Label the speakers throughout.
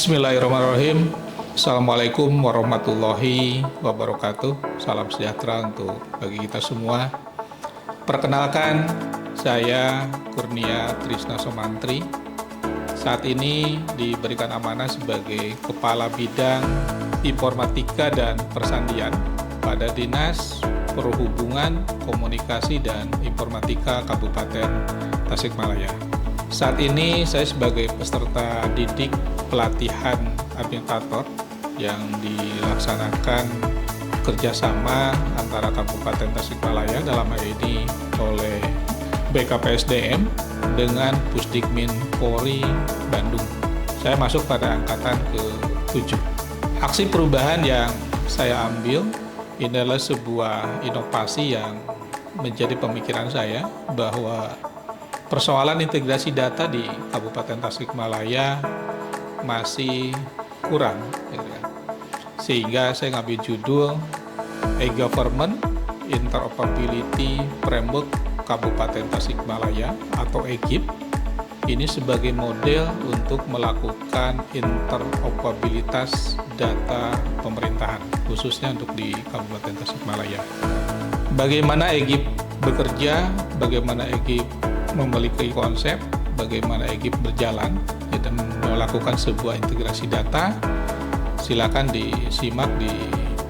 Speaker 1: Bismillahirrahmanirrahim. Assalamualaikum warahmatullahi wabarakatuh. Salam sejahtera untuk bagi kita semua. Perkenalkan, saya Kurnia Trisna Somantri. Saat ini diberikan amanah sebagai Kepala Bidang Informatika dan Persandian pada Dinas Perhubungan, Komunikasi, dan Informatika Kabupaten Tasikmalaya. Saat ini saya sebagai peserta didik pelatihan administrator yang dilaksanakan kerjasama antara Kabupaten Tasikmalaya dalam hal ini oleh BKPSDM dengan Pusdikmin Polri Bandung. Saya masuk pada angkatan ke-7. Aksi perubahan yang saya ambil ini adalah sebuah inovasi yang menjadi pemikiran saya bahwa persoalan integrasi data di Kabupaten Tasikmalaya masih kurang, sehingga saya ngambil judul E-Government Interoperability Framework Kabupaten Tasikmalaya atau EGIP. Ini sebagai model untuk melakukan interoperabilitas data pemerintahan, khususnya untuk di Kabupaten Tasikmalaya. Bagaimana EGIP bekerja, bagaimana EGIP memiliki konsep, bagaimana EGIP berjalan dan melakukan sebuah integrasi data. Silakan disimak di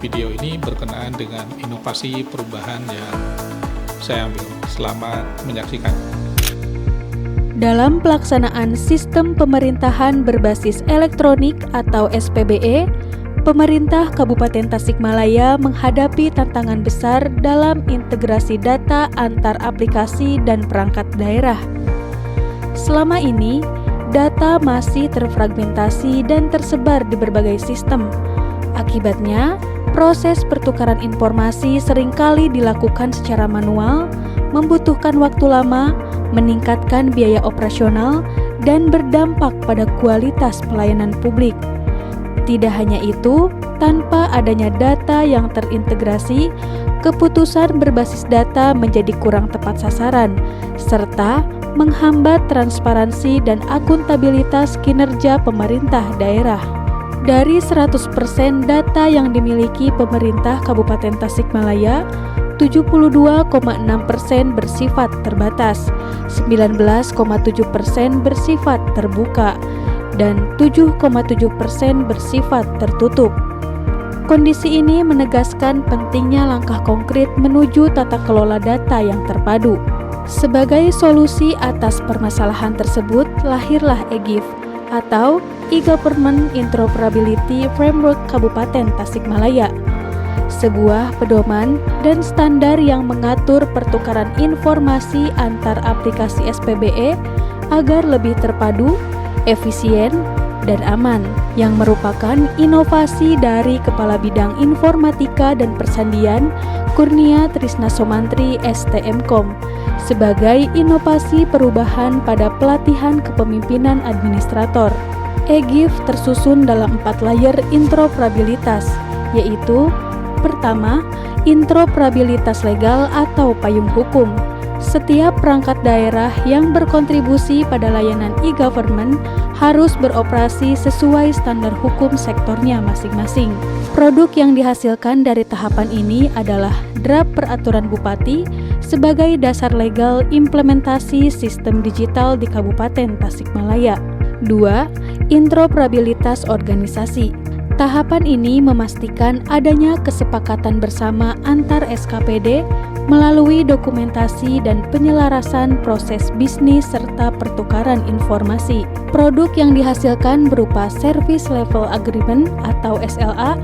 Speaker 1: video ini berkenaan dengan inovasi perubahan yang saya ambil. Selamat menyaksikan.
Speaker 2: Dalam pelaksanaan sistem pemerintahan berbasis elektronik atau SPBE, pemerintah Kabupaten Tasikmalaya menghadapi tantangan besar dalam integrasi data antar aplikasi dan perangkat daerah. Selama ini, data masih terfragmentasi dan tersebar di berbagai sistem. Akibatnya, proses pertukaran informasi seringkali dilakukan secara manual, membutuhkan waktu lama, meningkatkan biaya operasional, dan berdampak pada kualitas pelayanan publik. Tidak hanya itu, tanpa adanya data yang terintegrasi, keputusan berbasis data menjadi kurang tepat sasaran, serta menghambat transparansi dan akuntabilitas kinerja pemerintah daerah. Dari 100% data yang dimiliki pemerintah Kabupaten Tasikmalaya, 72,6% bersifat terbatas, 19,7% bersifat terbuka, dan 7,7% bersifat tertutup. Kondisi ini menegaskan pentingnya langkah konkret menuju tata kelola data yang terpadu. Sebagai solusi atas permasalahan tersebut, lahirlah EGIF atau E-Government Interoperability Framework Kabupaten Tasikmalaya, sebuah pedoman dan standar yang mengatur pertukaran informasi antar aplikasi SPBE agar lebih terpadu, efisien, dan aman, yang merupakan inovasi dari Kepala Bidang Informatika dan Persandian Kurnia Trisna Somantri STMkom sebagai inovasi perubahan pada pelatihan kepemimpinan administrator. EGIF tersusun dalam 4 layer interoperabilitas, yaitu pertama, interoperabilitas legal atau payung hukum. Setiap perangkat daerah yang berkontribusi pada layanan e-government harus beroperasi sesuai standar hukum sektornya masing-masing. Produk yang dihasilkan dari tahapan ini adalah draft peraturan Bupati sebagai dasar legal implementasi sistem digital di Kabupaten Tasikmalaya. 2. Interoperabilitas organisasi. Tahapan ini memastikan adanya kesepakatan bersama antar SKPD melalui dokumentasi dan penyelarasan proses bisnis serta pertukaran informasi. Produk yang dihasilkan berupa Service Level Agreement atau SLA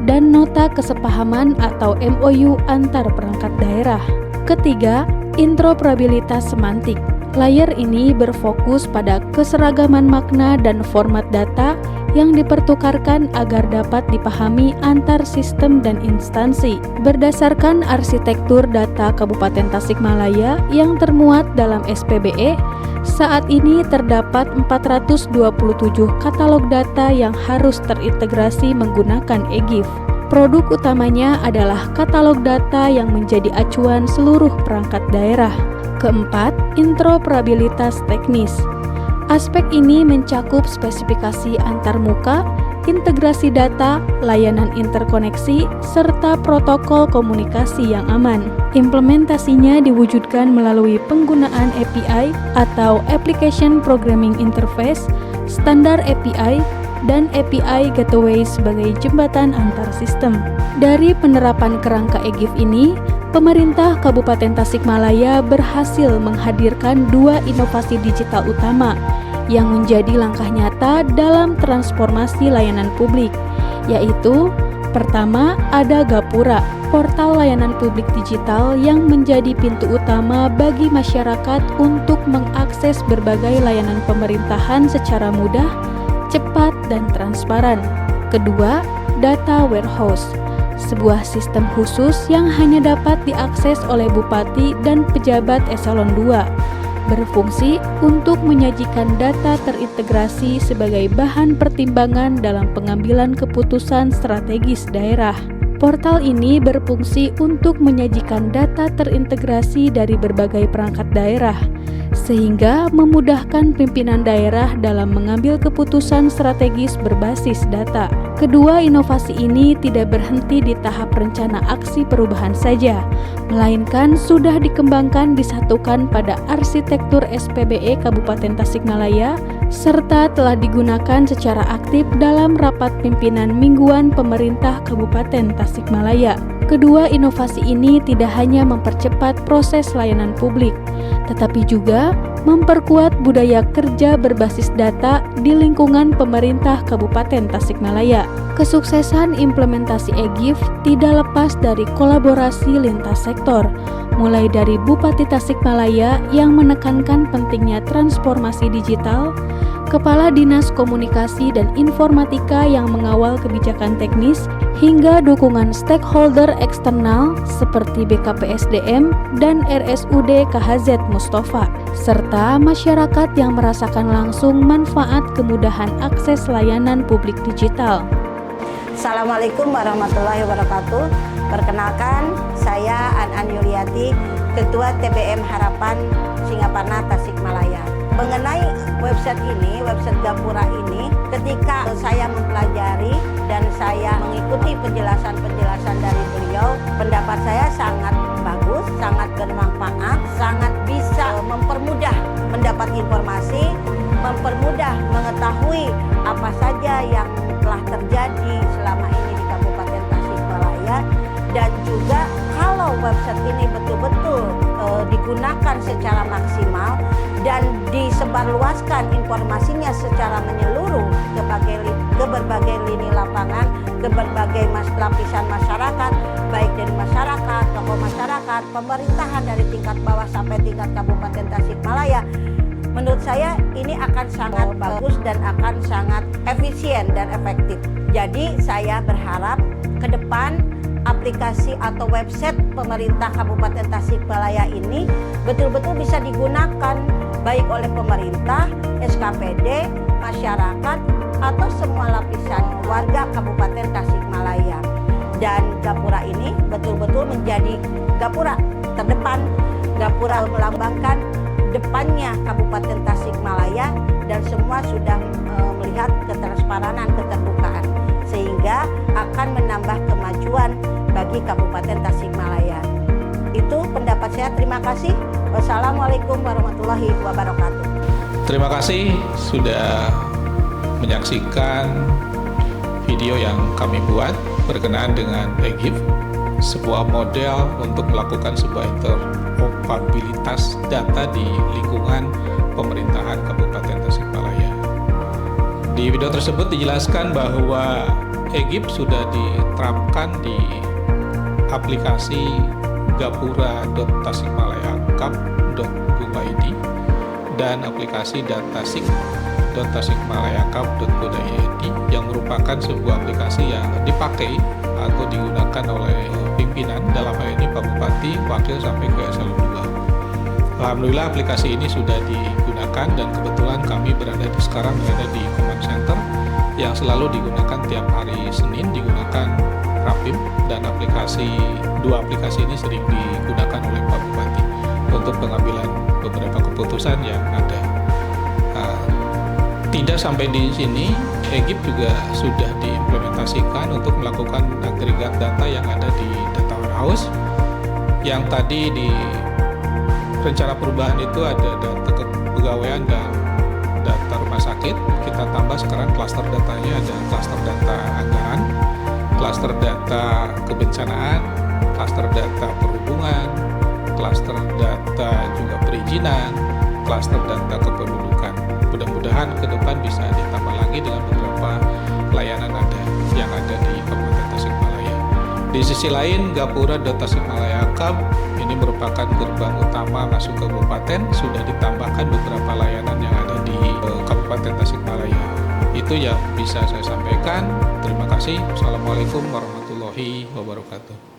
Speaker 2: dan nota kesepahaman atau MOU antar perangkat daerah. Ketiga, interoperabilitas semantik. Layer ini berfokus pada keseragaman makna dan format data yang dipertukarkan agar dapat dipahami antar sistem dan instansi. Berdasarkan arsitektur data Kabupaten Tasikmalaya yang termuat dalam SPBE, saat ini terdapat 427 katalog data yang harus terintegrasi menggunakan EGIF. Produk utamanya adalah katalog data yang menjadi acuan seluruh perangkat daerah. Keempat, interoperabilitas teknis. Aspek ini mencakup spesifikasi antarmuka, integrasi data, layanan interkoneksi, serta protokol komunikasi yang aman. Implementasinya diwujudkan melalui penggunaan API atau Application Programming Interface, standar API, dan API Gateway sebagai jembatan antar sistem. Dari penerapan kerangka EGIF ini, pemerintah Kabupaten Tasikmalaya berhasil menghadirkan 2 inovasi digital utama yang menjadi langkah nyata dalam transformasi layanan publik, yaitu pertama ada Gapura, portal layanan publik digital yang menjadi pintu utama bagi masyarakat untuk mengakses berbagai layanan pemerintahan secara mudah, cepat, dan transparan. Kedua, Data Warehouse, sebuah sistem khusus yang hanya dapat diakses oleh bupati dan pejabat eselon 2, berfungsi untuk menyajikan data terintegrasi sebagai bahan pertimbangan dalam pengambilan keputusan strategis daerah. Portal ini berfungsi untuk menyajikan data terintegrasi dari berbagai perangkat daerah, sehingga memudahkan pimpinan daerah dalam mengambil keputusan strategis berbasis data. Kedua inovasi ini tidak berhenti di tahap rencana aksi perubahan saja, melainkan sudah dikembangkan disatukan pada arsitektur SPBE Kabupaten Tasikmalaya, serta telah digunakan secara aktif dalam rapat pimpinan mingguan pemerintah Kabupaten Tasikmalaya. Kedua inovasi ini tidak hanya mempercepat proses layanan publik, tetapi juga memperkuat budaya kerja berbasis data di lingkungan pemerintah Kabupaten Tasikmalaya. Kesuksesan implementasi EGIF tidak lepas dari kolaborasi lintas sektor, mulai dari Bupati Tasikmalaya yang menekankan pentingnya transformasi digital, Kepala Dinas Komunikasi dan Informatika yang mengawal kebijakan teknis, hingga dukungan stakeholder eksternal seperti BKPSDM dan RSUD KHZ Mustafa, serta masyarakat yang merasakan langsung manfaat kemudahan akses layanan publik digital.
Speaker 3: Assalamualaikum warahmatullahi wabarakatuh. Perkenalkan, saya An Yuliati, Ketua TBM Harapan Singaparna Tasikmalaya. Mengenai website ini, website Gapura ini, ketika saya mempelajari dan saya mengikuti penjelasan-penjelasan dari beliau, pendapat saya sangat bagus, sangat bermanfaat, sangat bisa mempermudah mendapat informasi, mempermudah mengetahui apa saja yang telah terjadi selama ini di Kabupaten Tasikmalaya, dan juga kalau website ini betul-betul digunakan secara maksimal dan disebarluaskan informasinya secara menyeluruh ke berbagai lini lapangan, ke berbagai lapisan masyarakat, baik dari masyarakat, tokoh masyarakat, pemerintahan dari tingkat bawah sampai tingkat Kabupaten Tasikmalaya, menurut saya ini akan sangat bagus dan akan sangat efisien dan efektif. Jadi saya berharap ke depan aplikasi atau website pemerintah Kabupaten Tasikmalaya ini betul-betul bisa digunakan baik oleh pemerintah, SKPD, masyarakat, atau semua lapisan warga Kabupaten Tasikmalaya. Dan Gapura ini betul-betul menjadi Gapura terdepan, Gapura melambangkan depannya Kabupaten Tasikmalaya, dan semua sudah melihat ketersparanan, keterbukaan, sehingga akan menambah kemajuan bagi Kabupaten Tasikmalaya. Itu pendapat saya. Terima kasih. Wassalamualaikum warahmatullahi wabarakatuh.
Speaker 1: Terima kasih sudah menyaksikan video yang kami buat berkenaan dengan EGIF, sebuah model untuk melakukan sebuah interoperabilitas data di lingkungan pemerintahan Kabupaten Tasikmalaya. Di video tersebut dijelaskan bahwa EGIF sudah diterapkan di aplikasi gapura.tasikmalayakap.go.id dan aplikasi datasik.tasikmalayakap.go.id yang merupakan sebuah aplikasi yang dipakai atau digunakan oleh pimpinan, dalam hal ini Pak Bupati, Wakil sampai ke eselon 2. Alhamdulillah aplikasi ini sudah digunakan, dan kebetulan kami sekarang berada di command center yang selalu digunakan tiap hari Senin, digunakan Rapim, dan dua aplikasi ini sering digunakan oleh Pak Bupati untuk pengambilan beberapa keputusan yang ada. Tidak sampai di sini, Egypt juga sudah diimplementasikan untuk melakukan agregat data yang ada di data warehouse. Yang tadi di rencana perubahan itu ada data kepegawaian dan data rumah sakit. Kita tambah sekarang klaster datanya ada klaster data anggaran, klaster data kebencanaan, klaster data perhubungan, klaster data juga perizinan, klaster data kependudukan. Mudah-mudahan ke depan bisa ditambah lagi dengan beberapa layanan yang ada di Kabupaten Tasikmalaya. Di sisi lain, Gapura Tasikmalaya Akab ini merupakan gerbang utama masuk ke kabupaten, sudah ditambahkan beberapa layanan yang ada di Kabupaten Tasikmalaya. Itu yang bisa saya sampaikan. Terima kasih. Assalamualaikum warahmatullahi wabarakatuh.